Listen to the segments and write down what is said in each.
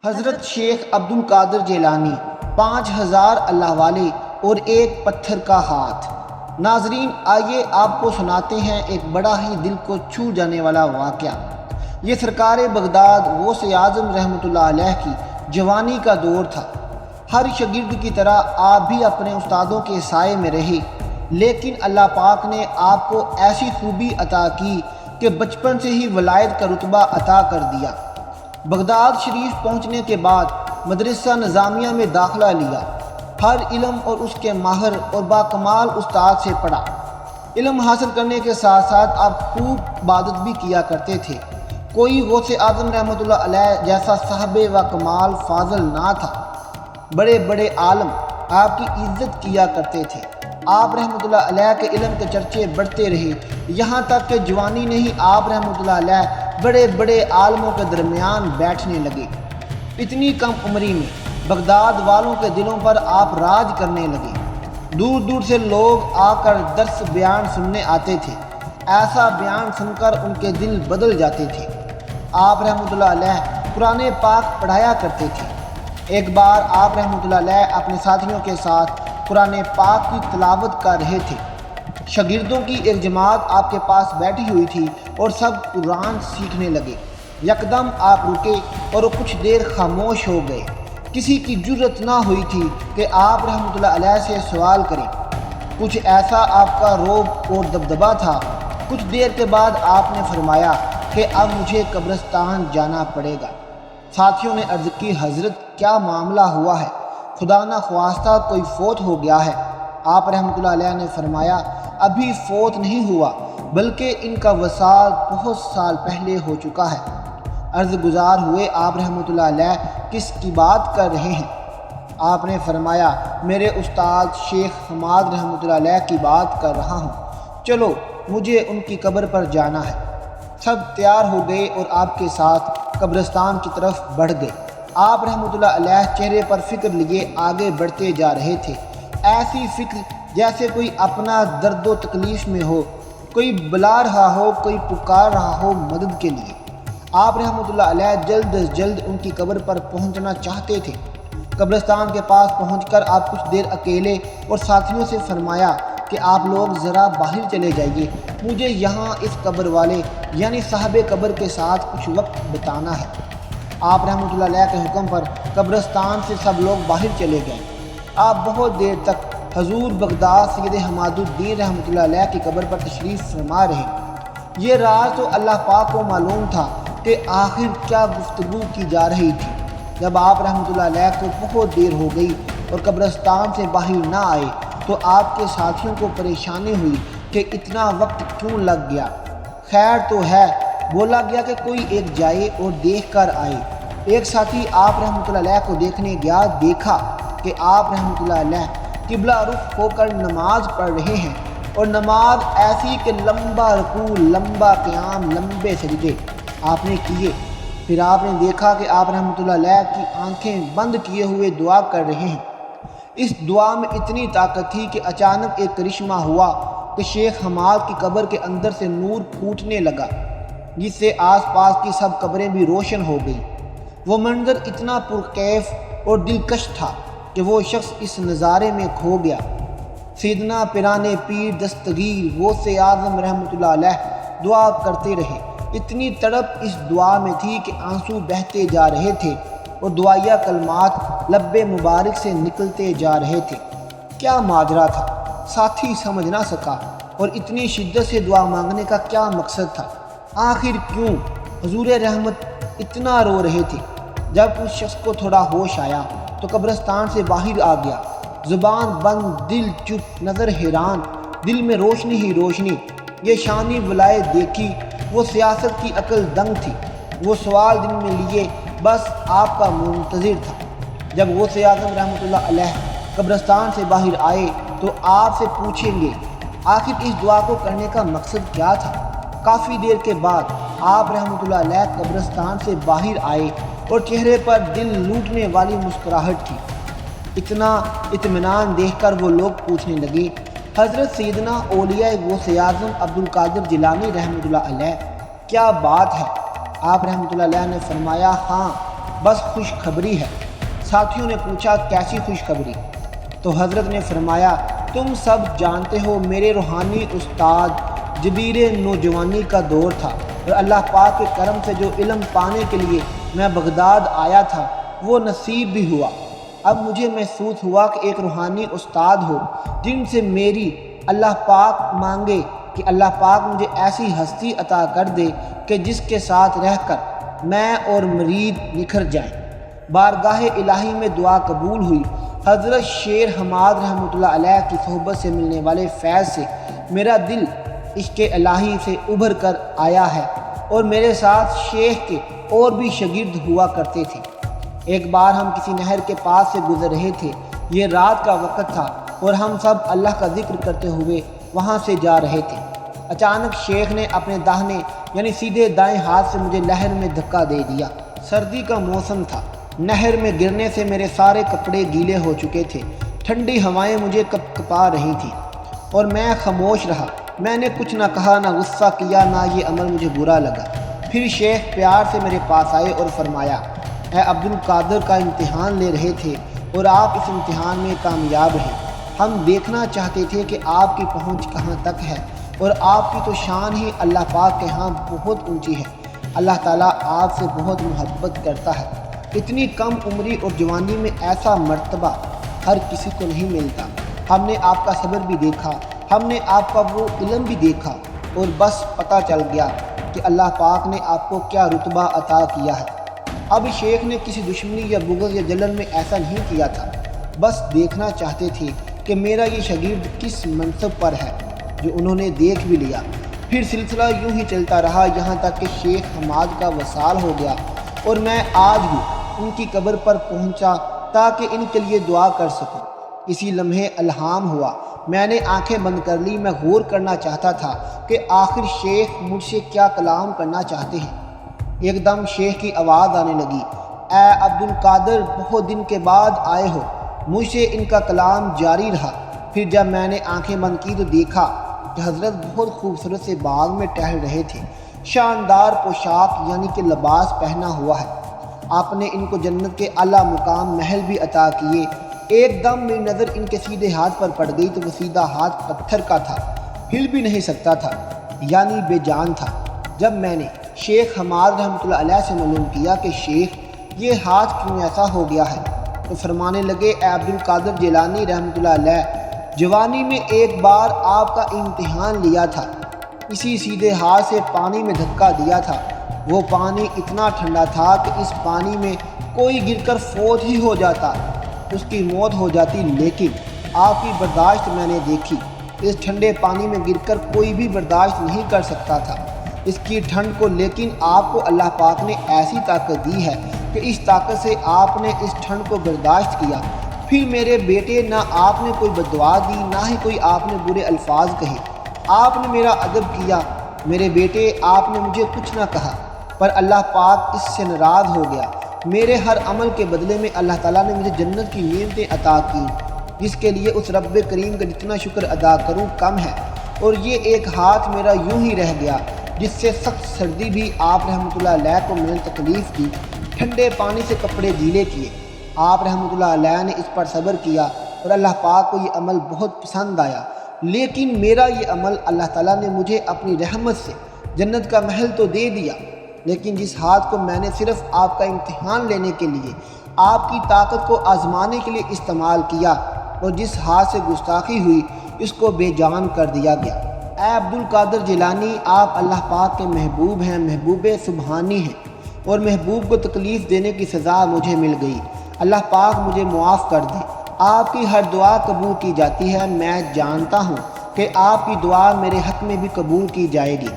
حضرت شیخ عبد القادر جیلانی، 5000 اللہ والے اور ایک پتھر کا ہاتھ۔ ناظرین، آئیے آپ کو سناتے ہیں ایک بڑا ہی دل کو چھو جانے والا واقعہ۔ یہ سرکار بغداد غوث اعظم رحمۃ اللہ علیہ کی جوانی کا دور تھا۔ ہر شاگرد کی طرح آپ بھی اپنے استادوں کے سائے میں رہے، لیکن اللہ پاک نے آپ کو ایسی خوبی عطا کی کہ بچپن سے ہی ولایت کا رتبہ عطا کر دیا۔ بغداد شریف پہنچنے کے بعد مدرسہ نظامیہ میں داخلہ لیا۔ ہر علم اور اس کے ماہر اور باکمال استاد سے پڑھا۔ علم حاصل کرنے کے ساتھ ساتھ آپ خوب عبادت بھی کیا کرتے تھے۔ کوئی غوث اعظم رحمۃ اللہ علیہ جیسا صاحب و کمال فاضل نہ تھا۔ بڑے بڑے عالم آپ کی عزت کیا کرتے تھے۔ آپ رحمۃ اللہ علیہ کے علم کے چرچے بڑھتے رہے، یہاں تک کہ جوانی نے ہی آپ رحمۃ اللہ علیہ بڑے بڑے عالموں کے درمیان بیٹھنے لگے۔ اتنی کم عمری میں بغداد والوں کے دلوں پر آپ راج کرنے لگے۔ دور دور سے لوگ آ کر درس بیان سننے آتے تھے۔ ایسا بیان سن کر ان کے دل بدل جاتے تھے۔ آپ رحمۃ اللہ علیہ قرآن پاک پڑھایا کرتے تھے۔ ایک بار آپ رحمۃ اللہ علیہ اپنے ساتھیوں کے ساتھ قرآن پاک کی تلاوت کر رہے تھے۔ شاگردوں کی ایک جماعت آپ کے پاس بیٹھی ہوئی تھی اور سب قرآن سیکھنے لگے۔ یکدم آپ رکے اور کچھ دیر خاموش ہو گئے۔ کسی کی جرت نہ ہوئی تھی کہ آپ رحمۃ اللہ علیہ سے سوال کریں۔ کچھ ایسا آپ کا رعب اور دبدبا تھا۔ کچھ دیر کے بعد آپ نے فرمایا کہ اب مجھے قبرستان جانا پڑے گا۔ ساتھیوں نے عرض کی، حضرت کیا معاملہ ہوا ہے؟ خدا نہ خواستہ کوئی فوت ہو گیا ہے؟ آپ رحمۃ اللہ علیہ نے فرمایا، ابھی فوت نہیں ہوا، بلکہ ان کا وصال بہت سال پہلے ہو چکا ہے۔ عرض گزار ہوئے، آپ رحمۃ اللہ علیہ کس کی بات کر رہے ہیں؟ آپ نے فرمایا، میرے استاد شیخ حماد رحمۃ اللہ علیہ کی بات کر رہا ہوں، چلو مجھے ان کی قبر پر جانا ہے۔ سب تیار ہو گئے اور آپ کے ساتھ قبرستان کی طرف بڑھ گئے۔ آپ رحمۃ اللہ علیہ چہرے پر فکر لیے آگے بڑھتے جا رہے تھے۔ ایسی فکر جیسے کوئی اپنا درد و تکلیف میں ہو، کوئی بلا رہا ہو، کوئی پکار رہا ہو مدد کے لیے۔ آپ رحمۃ اللہ علیہ جلد از جلد ان کی قبر پر پہنچنا چاہتے تھے۔ قبرستان کے پاس پہنچ کر آپ کچھ دیر اکیلے اور ساتھیوں سے فرمایا کہ آپ لوگ ذرا باہر چلے جائیے، مجھے یہاں اس قبر والے یعنی صاحب قبر کے ساتھ کچھ وقت بتانا ہے۔ آپ رحمۃ اللہ علیہ کے حکم پر قبرستان سے سب لوگ باہر چلے گئے۔ آپ بہت دیر تک حضور بغداد سید حماد الدین رحمۃ اللہ علیہ کی قبر پر تشریف فرما رہے۔ یہ راز تو اللہ پاک کو معلوم تھا کہ آخر کیا گفتگو کی جا رہی تھی۔ جب آپ رحمۃ اللہ علیہ کو بہت دیر ہو گئی اور قبرستان سے باہر نہ آئے تو آپ کے ساتھیوں کو پریشانی ہوئی کہ اتنا وقت کیوں لگ گیا۔ خیر تو ہے، بولا گیا کہ کوئی ایک جائے اور دیکھ کر آئے۔ ایک ساتھی آپ رحمۃ اللہ علیہ کو دیکھنے گیا، دیکھا کہ آپ رحمۃ اللہ علیہ قبلہ رخ ہو کر نماز پڑھ رہے ہیں، اور نماز ایسی کہ لمبا رکوع، لمبا قیام، لمبے سجدے آپ نے کیے۔ پھر آپ نے دیکھا کہ آپ رحمۃ اللہ علیہ کی آنکھیں بند کیے ہوئے دعا کر رہے ہیں۔ اس دعا میں اتنی طاقت تھی کہ اچانک ایک کرشمہ ہوا کہ شیخ حماد کی قبر کے اندر سے نور پھوٹنے لگا، جس سے آس پاس کی سب قبریں بھی روشن ہو گئیں۔ وہ منظر اتنا پرکیف اور دلکش تھا کہ وہ شخص اس نظارے میں کھو گیا۔ سیدنا پیرانے پیر دستگیر غوث اعظم رحمۃ اللہ علیہ دعا کرتے رہے۔ اتنی تڑپ اس دعا میں تھی کہ آنسو بہتے جا رہے تھے اور دعائیہ کلمات لب مبارک سے نکلتے جا رہے تھے۔ کیا ماجرا تھا، ساتھی سمجھ نہ سکا، اور اتنی شدت سے دعا مانگنے کا کیا مقصد تھا؟ آخر کیوں حضور رحمت اتنا رو رہے تھے؟ جب اس شخص کو تھوڑا ہوش آیا تو قبرستان سے باہر آ گیا، زبان بند، دل چپ، نظر حیران، دل میں روشنی ہی روشنی۔ یہ شانی ولایت دیکھی، وہ سیاست کی عقل دنگ تھی۔ وہ سوال دل میں لیے بس آپ کا منتظر تھا۔ جب غوث اعظم رحمۃ اللہ علیہ قبرستان سے باہر آئے تو آپ سے پوچھیں گے آخر اس دعا کو کرنے کا مقصد کیا تھا۔ کافی دیر کے بعد آپ رحمۃ اللہ علیہ قبرستان سے باہر آئے اور چہرے پر دل لوٹنے والی مسکراہٹ تھی۔ اتنا اطمینان دیکھ کر وہ لوگ پوچھنے لگے، حضرت سیدنا اولیاء غوث اعظم عبد القادر جیلانی رحمۃ اللہ علیہ، کیا بات ہے؟ آپ رحمۃ اللہ علیہ نے فرمایا، ہاں بس خوشخبری ہے۔ ساتھیوں نے پوچھا کیسی خوشخبری؟ تو حضرت نے فرمایا تم سب جانتے ہو میرے روحانی استاد جبیر نوجوانی کا دور تھا، اور اللہ پاک کے کرم سے جو علم پانے کے لیے میں بغداد آیا تھا وہ نصیب بھی ہوا۔ اب مجھے محسوس ہوا کہ ایک روحانی استاد ہو جن سے میری اللہ پاک مانگے کہ اللہ پاک مجھے ایسی ہستی عطا کر دے کہ جس کے ساتھ رہ کر میں اور مرید نکھر جائیں۔ بارگاہ الہی میں دعا قبول ہوئی۔ حضرت شیر حماد رحمۃ اللہ علیہ کی صحبت سے ملنے والے فیض سے میرا دل عشق الہی سے ابھر کر آیا ہے، اور میرے ساتھ شیخ کے اور بھی شاگرد ہوا کرتے تھے۔ ایک بار ہم کسی نہر کے پاس سے گزر رہے تھے، یہ رات کا وقت تھا اور ہم سب اللہ کا ذکر کرتے ہوئے وہاں سے جا رہے تھے۔ اچانک شیخ نے اپنے داہنے یعنی سیدھے دائیں ہاتھ سے مجھے نہر میں دھکا دے دیا۔ سردی کا موسم تھا، نہر میں گرنے سے میرے سارے کپڑے گیلے ہو چکے تھے، ٹھنڈی ہوائیں مجھے کپا رہی تھیں اور میں خاموش رہا۔ میں نے کچھ نہ کہا، نہ غصہ کیا، نہ یہ عمل مجھے برا لگا۔ پھر شیخ پیار سے میرے پاس آئے اور فرمایا اے عبد القادر کا امتحان لے رہے تھے اور آپ اس امتحان میں کامیاب رہے۔ ہم دیکھنا چاہتے تھے کہ آپ کی پہنچ کہاں تک ہے، اور آپ کی تو شان ہی اللہ پاک کے ہاں بہت اونچی ہے۔ اللہ تعالیٰ آپ سے بہت محبت کرتا ہے۔ اتنی کم عمری اور جوانی میں ایسا مرتبہ ہر کسی کو نہیں ملتا۔ ہم نے آپ کا صبر بھی دیکھا، ہم نے آپ کا وہ علم بھی دیکھا، اور بس پتہ چل گیا کہ اللہ پاک نے آپ کو کیا رتبہ عطا کیا ہے۔ اب شیخ نے کسی دشمنی یا بغض یا جلن میں ایسا نہیں کیا تھا، بس دیکھنا چاہتے تھے کہ میرا یہ شاگرد کس منصب پر ہے، جو انہوں نے دیکھ بھی لیا۔ پھر سلسلہ یوں ہی چلتا رہا یہاں تک کہ شیخ حماد کا وصال ہو گیا، اور میں آج بھی ان کی قبر پر پہنچا تاکہ ان کے لیے دعا کر سکوں۔ اسی لمحے الہام ہوا، میں نے آنکھیں بند کر لی۔ میں غور کرنا چاہتا تھا کہ آخر شیخ مجھ سے کیا کلام کرنا چاہتے ہیں۔ ایک دم شیخ کی آواز آنے لگی، اے عبد القادر، بہت دن کے بعد آئے ہو۔ مجھ سے ان کا کلام جاری رہا۔ پھر جب میں نے آنکھیں بند کی تو دیکھا کہ حضرت بہت خوبصورت سے باغ میں ٹہل رہے تھے، شاندار پوشاک یعنی کہ لباس پہنا ہوا ہے۔ آپ نے ان کو جنت کے اعلیٰ مقام محل بھی عطا کیے۔ ایک دم میری نظر ان کے سیدھے ہاتھ پر پڑ گئی تو وہ سیدھا ہاتھ پتھر کا تھا، ہل بھی نہیں سکتا تھا، یعنی بے جان تھا۔ جب میں نے شیخ حماد رحمۃ اللہ علیہ سے معلوم کیا کہ شیخ یہ ہاتھ کیوں ایسا ہو گیا ہے، تو فرمانے لگے اے عبد القادر جیلانی رحمۃ اللہ علیہ، جوانی میں ایک بار آپ کا امتحان لیا تھا، اسی سیدھے ہاتھ سے پانی میں دھکا دیا تھا۔ وہ پانی اتنا ٹھنڈا تھا کہ اس پانی میں کوئی گر کر فوت ہی ہو جاتا، اس کی موت ہو جاتی، لیکن آپ کی برداشت میں نے دیکھی۔ اس ٹھنڈے پانی میں گر کر کوئی بھی برداشت نہیں کر سکتا تھا اس کی ٹھنڈ کو، لیکن آپ کو اللہ پاک نے ایسی طاقت دی ہے کہ اس طاقت سے آپ نے اس ٹھنڈ کو برداشت کیا۔ پھر میرے بیٹے، نہ آپ نے کوئی بد دعا دی، نہ ہی کوئی آپ نے برے الفاظ کہے، آپ نے میرا ادب کیا۔ میرے بیٹے، آپ نے مجھے کچھ نہ کہا، پر اللہ پاک اس سے ناراض ہو گیا۔ میرے ہر عمل کے بدلے میں اللہ تعالیٰ نے مجھے جنت کی نعمتیں عطا کی، جس کے لیے اس رب کریم کا جتنا شکر ادا کروں کم ہے۔ اور یہ ایک ہاتھ میرا یوں ہی رہ گیا، جس سے سخت سردی بھی آپ رحمۃ اللہ علیہ کو میں نے تکلیف دی، ٹھنڈے پانی سے کپڑے گیلے کیے۔ آپ رحمۃ اللہ علیہ نے اس پر صبر کیا، اور اللہ پاک کو یہ عمل بہت پسند آیا۔ لیکن میرا یہ عمل، اللہ تعالیٰ نے مجھے اپنی رحمت سے جنت کا محل تو دے دیا، لیکن جس ہاتھ کو میں نے صرف آپ کا امتحان لینے کے لیے، آپ کی طاقت کو آزمانے کے لیے استعمال کیا، اور جس ہاتھ سے گستاخی ہوئی، اس کو بے جان کر دیا گیا۔ اے عبد القادر جیلانی، آپ اللہ پاک کے محبوب ہیں، محبوب سبحانی ہیں، اور محبوب کو تکلیف دینے کی سزا مجھے مل گئی۔ اللہ پاک مجھے معاف کر دے۔ آپ کی ہر دعا قبول کی جاتی ہے، میں جانتا ہوں کہ آپ کی دعا میرے حق میں بھی قبول کی جائے گی۔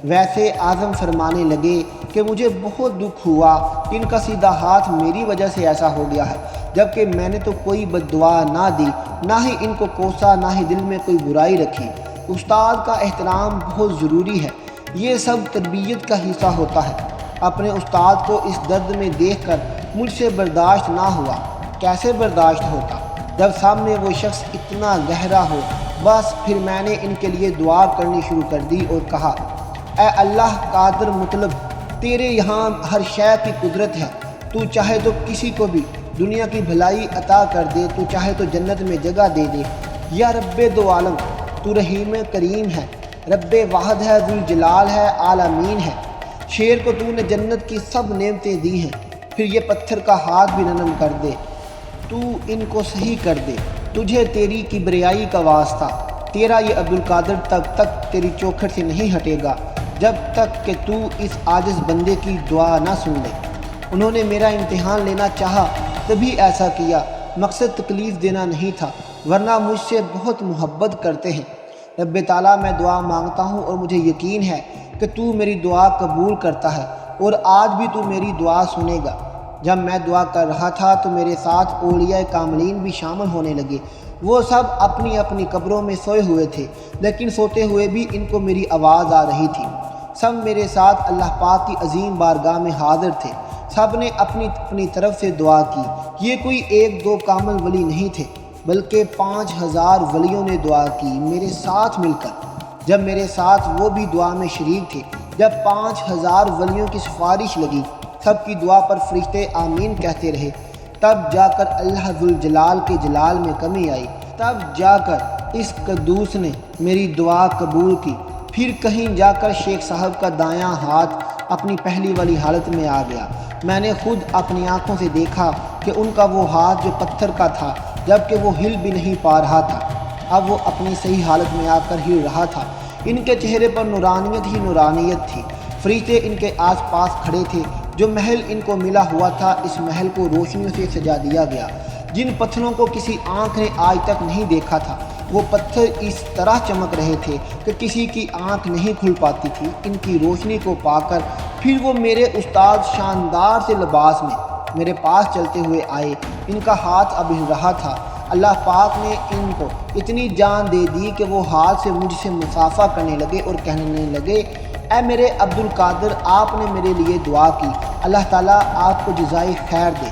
ویسے اعظم فرمانے لگے کہ مجھے بہت دکھ ہوا کہ ان کا سیدھا ہاتھ میری وجہ سے ایسا ہو گیا ہے، جبکہ میں نے تو کوئی بد دعا نہ دی، نہ ہی ان کو کوسا، نہ ہی دل میں کوئی برائی رکھی۔ استاد کا احترام بہت ضروری ہے، یہ سب تربیت کا حصہ ہوتا ہے۔ اپنے استاد کو اس درد میں دیکھ کر مجھ سے برداشت نہ ہوا۔ کیسے برداشت ہوتا جب سامنے وہ شخص اتنا گہرا ہو؟ بس پھر میں نے ان کے لیے دعا کرنی شروع کر دی اور کہا اے اللہ قادر مطلب، تیرے یہاں ہر شے کی قدرت ہے، تو چاہے تو کسی کو بھی دنیا کی بھلائی عطا کر دے، تو چاہے تو جنت میں جگہ دے دے۔ یا رب دو عالم، تو رحیم کریم ہے، رب واحد ہے، ذوالجلال ہے، عالمین ہے۔ شیر کو تو نے جنت کی سب نعمتیں دی ہیں، پھر یہ پتھر کا ہاتھ بھی نرم کر دے، تو ان کو صحیح کر دے۔ تجھے تیری کبریائی کا واسطہ، تیرا یہ عبدالقادر تب تک تیری چوکھٹ سے نہیں ہٹے گا جب تک کہ تو اس عاجز بندے کی دعا نہ سن لے۔ انہوں نے میرا امتحان لینا چاہا تبھی ایسا کیا، مقصد تکلیف دینا نہیں تھا، ورنہ مجھ سے بہت محبت کرتے ہیں۔ رب تعالیٰ میں دعا مانگتا ہوں اور مجھے یقین ہے کہ تو میری دعا قبول کرتا ہے، اور آج بھی تو میری دعا سنے گا۔ جب میں دعا کر رہا تھا تو میرے ساتھ اولیاء کاملین بھی شامل ہونے لگے۔ وہ سب اپنی اپنی قبروں میں سوئے ہوئے تھے، لیکن سوتے ہوئے بھی ان کو میری آواز آ رہی تھی۔ سب میرے ساتھ اللہ پاک کی عظیم بارگاہ میں حاضر تھے، سب نے اپنی اپنی طرف سے دعا کی۔ یہ کوئی ایک دو کامل ولی نہیں تھے، بلکہ 5000 ولیوں نے دعا کی میرے ساتھ مل کر۔ جب میرے ساتھ وہ بھی دعا میں شریک تھے، جب 5000 ولیوں کی سفارش لگی، سب کی دعا پر فرشتے آمین کہتے رہے، تب جا کر اللہ ذوالجلال کے جلال میں کمی آئی، تب جا کر اس قدوس نے میری دعا قبول کی۔ پھر کہیں جا کر شیخ صاحب کا دایاں ہاتھ اپنی پہلی والی حالت میں آ گیا۔ میں نے خود اپنی آنکھوں سے دیکھا کہ ان کا وہ ہاتھ جو پتھر کا تھا، جبکہ وہ ہل بھی نہیں پا رہا تھا، اب وہ اپنی صحیح حالت میں آ کر ہل رہا تھا۔ ان کے چہرے پر نورانیت ہی نورانیت تھی۔ فرشتے ان کے آس پاس کھڑے تھے۔ جو محل ان کو ملا ہوا تھا، اس محل کو روشنیوں سے سجا دیا گیا۔ جن پتھروں کو کسی آنکھ نے آج تک نہیں دیکھا تھا، وہ پتھر اس طرح چمک رہے تھے کہ کسی کی آنکھ نہیں کھل پاتی تھی۔ ان کی روشنی کو پا کر پھر وہ میرے استاد شاندار سے لباس میں میرے پاس چلتے ہوئے آئے۔ ان کا ہاتھ اب ہل رہا تھا۔ اللہ پاک نے ان کو اتنی جان دے دی کہ وہ ہاتھ سے مجھ سے مصافحہ کرنے لگے اور کہنے لگے، اے میرے عبدالقادر، آپ نے میرے لیے دعا کی، اللہ تعالیٰ آپ کو جزائے خیر دے۔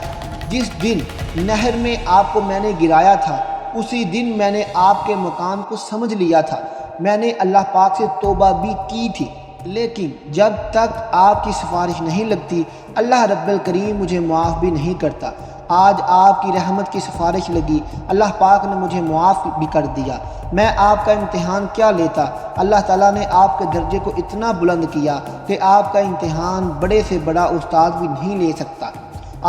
جس دن نہر میں آپ کو میں نے گرایا تھا، اسی دن میں نے آپ کے مقام کو سمجھ لیا تھا۔ میں نے اللہ پاک سے توبہ بھی کی تھی، لیکن جب تک آپ کی سفارش نہیں لگتی، اللہ رب الکریم مجھے معاف بھی نہیں کرتا۔ آج آپ کی رحمت کی سفارش لگی، اللہ پاک نے مجھے معاف بھی کر دیا۔ میں آپ کا امتحان کیا لیتا؟ اللہ تعالیٰ نے آپ کے درجے کو اتنا بلند کیا کہ آپ کا امتحان بڑے سے بڑا استاد بھی نہیں لے سکتا۔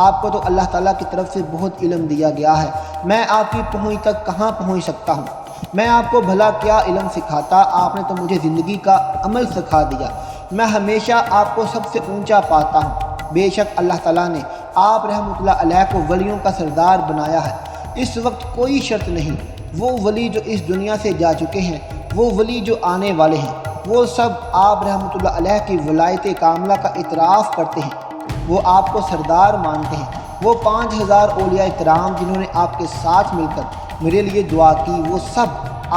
آپ کو تو اللہ تعالیٰ کی طرف سے بہت علم دیا گیا ہے، میں آپ کی پہنچ تک کہاں پہنچ سکتا ہوں؟ میں آپ کو بھلا کیا علم سکھاتا، آپ نے تو مجھے زندگی کا عمل سکھا دیا۔ میں ہمیشہ آپ کو سب سے اونچا پاتا ہوں۔ بے شک اللہ تعالیٰ نے آپ رحمۃ اللہ علیہ کو ولیوں کا سردار بنایا ہے۔ اس وقت کوئی شرط نہیں، وہ ولی جو اس دنیا سے جا چکے ہیں، وہ ولی جو آنے والے ہیں، وہ سب آپ رحمۃ اللہ علیہ کی ولایت کاملہ کا اعتراف کرتے ہیں، وہ آپ کو سردار مانتے ہیں۔ وہ 5000 اولیاء کرام جنہوں نے آپ کے ساتھ مل کر میرے لیے دعا کی، وہ سب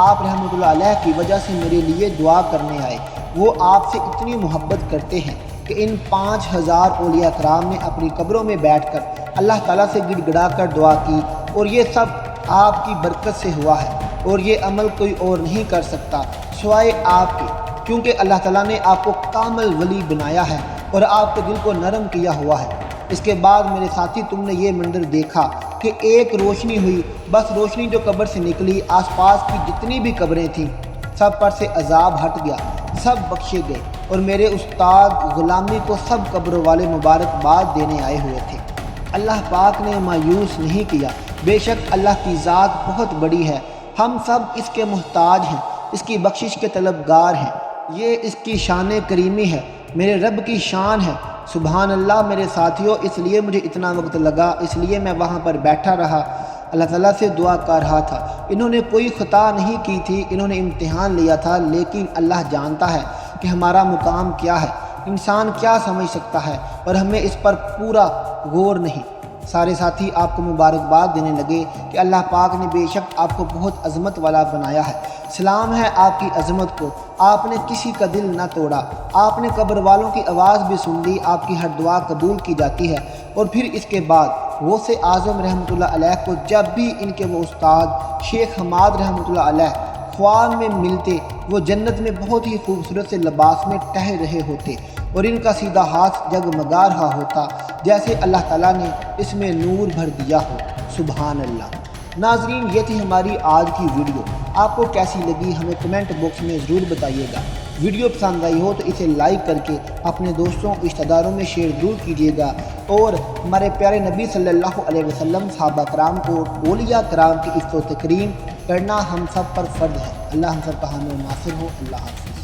آپ رحمۃ اللہ علیہ کی وجہ سے میرے لیے دعا کرنے آئے۔ وہ آپ سے اتنی محبت کرتے ہیں کہ ان 5000 اولیاء کرام نے اپنی قبروں میں بیٹھ کر اللہ تعالیٰ سے گڑ گڑا کر دعا کی، اور یہ سب آپ کی برکت سے ہوا ہے، اور یہ عمل کوئی اور نہیں کر سکتا سوائے آپ کے، کیونکہ اللہ تعالیٰ نے آپ کو کامل ولی بنایا ہے اور آپ کے دل کو نرم کیا ہوا ہے۔ اس کے بعد میرے ساتھی، تم نے یہ منظر دیکھا کہ ایک روشنی ہوئی، بس روشنی جو قبر سے نکلی، آس پاس کی جتنی بھی قبریں تھیں سب پر سے عذاب ہٹ گیا، سب بخشے گئے، اور میرے استاد غلامی کو سب قبروں والے مبارکباد دینے آئے ہوئے تھے۔ اللہ پاک نے مایوس نہیں کیا۔ بے شک اللہ کی ذات بہت بڑی ہے، ہم سب اس کے محتاج ہیں، اس کی بخشش کے طلبگار ہیں۔ یہ اس کی شان کریمی ہے، میرے رب کی شان ہے۔ سبحان اللہ میرے ساتھیوں، اس لیے مجھے اتنا وقت لگا، اس لیے میں وہاں پر بیٹھا رہا، اللہ تعالیٰ سے دعا کر رہا تھا۔ انہوں نے کوئی خطا نہیں کی تھی، انہوں نے امتحان لیا تھا، لیکن اللہ جانتا ہے کہ ہمارا مقام کیا ہے، انسان کیا سمجھ سکتا ہے، اور ہمیں اس پر پورا غور نہیں۔ سارے ساتھی آپ کو مبارکباد دینے لگے کہ اللہ پاک نے بے شک آپ کو بہت عظمت والا بنایا ہے۔ سلام ہے آپ کی عظمت کو، آپ نے کسی کا دل نہ توڑا، آپ نے قبر والوں کی آواز بھی سن لی، آپ کی ہر دعا قبول کی جاتی ہے۔ اور پھر اس کے بعد غوث اعظم رحمۃ اللہ علیہ کو جب بھی ان کے وہ استاد شیخ حماد رحمۃ اللہ علیہ خواب میں ملتے، وہ جنت میں بہت ہی خوبصورت سے لباس میں ٹہل رہے ہوتے، اور ان کا سیدھا ہاتھ جگمگا رہا ہوتا جیسے اللہ تعالیٰ نے اس میں نور بھر دیا ہو۔ سبحان اللہ۔ ناظرین، یہ تھی ہماری آج کی ویڈیو۔ آپ کو کیسی لگی ہمیں کمنٹ باکس میں ضرور بتائیے گا۔ ویڈیو پسند آئی ہو تو اسے لائک کر کے اپنے دوستوں رشتہ داروں میں شیئر ضرور کیجیے گا، اور ہمارے پیارے نبی صلی اللہ علیہ وسلم، صحابہ کرام کو، اولیاء کرام کی عزت و تکریم کرنا ہم سب پر فرض ہے۔ اللہ ہم سب کا حامی و ناصر ہو۔ اللہ حافظ۔